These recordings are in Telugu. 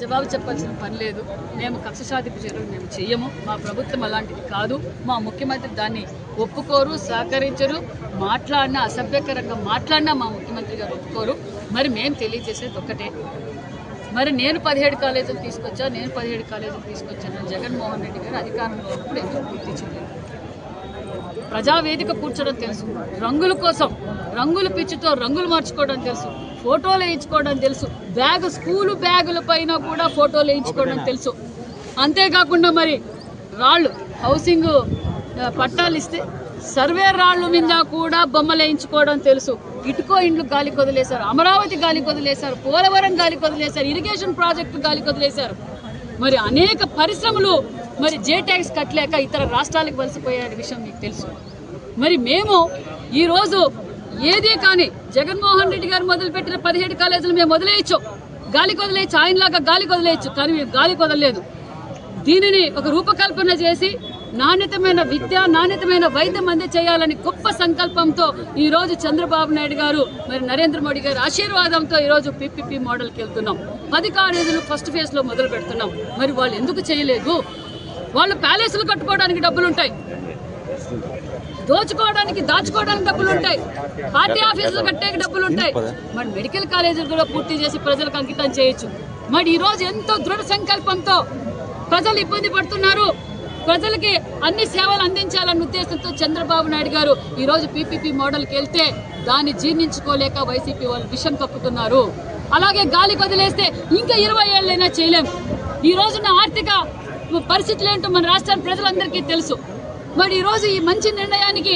జవాబు చెప్పాల్సిన పని లేదు. మేము కక్ష సాధింపు చర్యలు మేము చెయ్యము. మా ప్రభుత్వం అలాంటిది కాదు. మా ముఖ్యమంత్రి దాన్ని ఒప్పుకోరు, సహకరించరు. మాట్లాడినా అసభ్యకరంగా మాట్లాడినా మా ముఖ్యమంత్రి గారు ఒప్పుకోరు. మరి మేము తెలియజేసేది ఒక్కటే, మరి నేను 17 కాలేజీలు తీసుకొచ్చాను జగన్మోహన్ రెడ్డి గారు అధికారంలో ఉన్నప్పుడు ఎందుకు గుర్తించలేదు? ప్రజావేదిక కూర్చోవడం తెలుసు, రంగుల కోసం రంగుల పిచ్చితో రంగులు మార్చుకోవడం తెలుసు, ఫోటోలు వేయించుకోవడం తెలుసు, స్కూలు బ్యాగుల పైన కూడా ఫోటోలు వేయించుకోవడం తెలుసు. అంతేకాకుండా మరి రాళ్ళు హౌసింగ్ పట్టాలు ఇస్తే సర్వే రాళ్ళు మీద కూడా బొమ్మలు వేయించుకోవడం తెలుసు. ఇటుకో ఇండ్లు గాలి కొదిలేశారు, అమరావతి గాలి కొదిలేశారు, పోలవరం గాలి కొదిలేశారు, ఇరిగేషన్ ప్రాజెక్టు గాలి కొదిలేశారు. మరి అనేక పరిశ్రమలు మరి జే ట్యాక్స్ కట్టలేక ఇతర రాష్ట్రాలకు వలసపోయే విషయం మీకు తెలుసు. మరి మేము ఈరోజు ఏదే కానీ జగన్మోహన్ రెడ్డి గారు మొదలుపెట్టిన 17 కాలేజీలు మేము వదిలేయచ్చు, గాలి కొదిలేయచ్చు, ఆయనలాగా గాలి కొదిలేయచ్చు. కానీ మేము గాలి కొదలలేదు. దీనిని ఒక రూపకల్పన చేసి నాణ్యతమైన విద్య, నాణ్యతమైన వైద్యం అందజేయాలని గొప్ప సంకల్పంతో ఈరోజు చంద్రబాబు నాయుడు గారు మరి నరేంద్ర మోడీ గారి ఆశీర్వాదంతో ఈరోజు పీపీపీ మోడల్కి వెళ్తున్నాం. 10 కాలేజీలు ఫస్ట్ ఫేజ్లో మొదలు పెడుతున్నాం. మరి వాళ్ళు ఎందుకు చేయలేదు? వాళ్ళు ప్యాలెస్లు కట్టుకోవడానికి డబ్బులు ఉంటాయి, దాచుకోవడానికి డబ్బులు ఉంటాయి, పార్టీ ఆఫీసులు కట్టేకి డబ్బులు ఉంటాయి. మరి మెడికల్ కాలేజీలు కూడా పూర్తి చేసి ప్రజలకు అంకితం చేయొచ్చు. మరి ఈరోజు ఎంతో దృఢ సంకల్పంతో ప్రజలు ఇబ్బంది పడుతున్నారు, ప్రజలకి అన్ని సేవలు అందించాలన్న ఉద్దేశంతో చంద్రబాబు నాయుడు గారు ఈరోజు పీపీపీ మోడల్కి వెళ్తే దాన్ని జీర్ణించుకోలేక వైసీపీ వాళ్ళు విషం కక్కుతున్నారు. అలాగే గాలి వదిలేస్తే ఇంకా 20 ఏళ్ళైనా చేయలేం. ఈ రోజున ఆర్థిక పరిస్థితులు ఏంటో మన రాష్ట్ర ప్రజలందరికీ తెలుసు. మరి ఈరోజు ఈ మంచి నిర్ణయానికి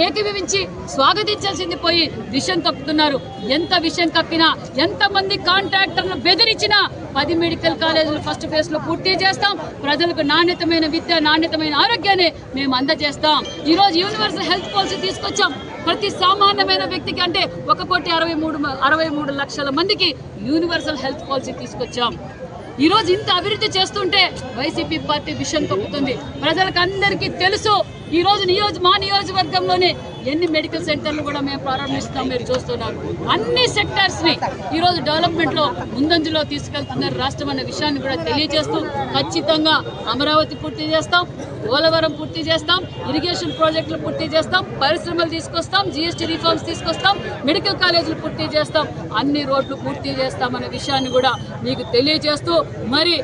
ఏకీభవించి స్వాగతించాల్సింది పోయి విషయం కప్పుతున్నారు. ఎంత విషయం కప్పినా, ఎంతమంది కాంట్రాక్టర్లు బెదిరించినా 10 మెడికల్ కాలేజీలు ఫస్ట్ ఫేజ్లో పూర్తి చేస్తాం. ప్రజలకు నాణ్యతమైన విద్య, నాణ్యతమైన ఆరోగ్యాన్ని మేము అందజేస్తాం. ఈరోజు యూనివర్సల్ హెల్త్ పాలసీ తీసుకొచ్చాం. ప్రతి సామాన్యమైన వ్యక్తికి అంటే 1,63 లక్షల మందికి యూనివర్సల్ హెల్త్ పాలసీ తీసుకొచ్చాం. ఈరోజు ఇంత అభివృద్ధి చేస్తుంటే వైసీపీ పార్టీ విషయం కప్పుతుంది. ప్రజలకు అందరికీ తెలుసు. ఈరోజు మా నియోజకవర్గంలోనే ఎన్ని మెడికల్ సెంటర్లు కూడా మేము ప్రారంభిస్తాం మీరు చూస్తున్నారు. అన్ని సెక్టర్స్ని ఈరోజు డెవలప్మెంట్లో ముందంజలో తీసుకెళ్తున్నారు రాష్ట్రం అన్న విషయాన్ని కూడా తెలియజేస్తూ ఖచ్చితంగా అమరావతి పూర్తి చేస్తాం, పోలవరం పూర్తి చేస్తాం, ఇరిగేషన్ ప్రాజెక్టులు పూర్తి చేస్తాం, పరిశ్రమలు తీసుకొస్తాం, జీఎస్టీ రిఫార్మ్స్ తీసుకొస్తాం, మెడికల్ కాలేజీలు పూర్తి చేస్తాం, అన్ని రోడ్లు పూర్తి చేస్తామన్న విషయాన్ని కూడా మీకు తెలియజేస్తూ మరి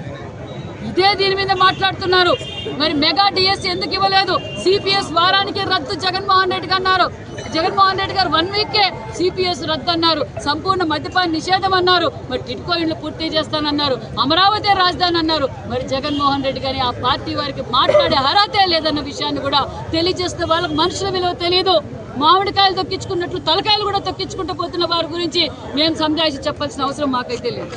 ఇదే దీని మీద మాట్లాడుతున్నారు. మరి మెగా డిఎస్సీ ఎందుకు ఇవ్వలేదు? సిపిఎస్ వారానికి రద్దు జగన్మోహన్ రెడ్డి అన్నారు. జగన్మోహన్ రెడ్డి గారు 1 వీక్కే సిపిఎస్ రద్దు అన్నారు, సంపూర్ణ మద్యపాన నిషేధం అన్నారు, మరి టిట్కో ఇండ్లు పూర్తి చేస్తానన్నారు, అమరావతి రాజధాని అన్నారు. మరి జగన్మోహన్ రెడ్డి గారి ఆ పార్టీ వారికి మాట్లాడే అర్హతే లేదన్న విషయాన్ని కూడా తెలియజేస్తే వాళ్ళకి మనుషుల విలువ తెలియదు. మామిడికాయలు తొక్కించుకున్నట్లు తలకాయలు కూడా తొక్కించుకుంటూ పోతున్న వారి గురించి మేము సంజాయిషి చెప్పాల్సిన అవసరం మాకైతే లేదు.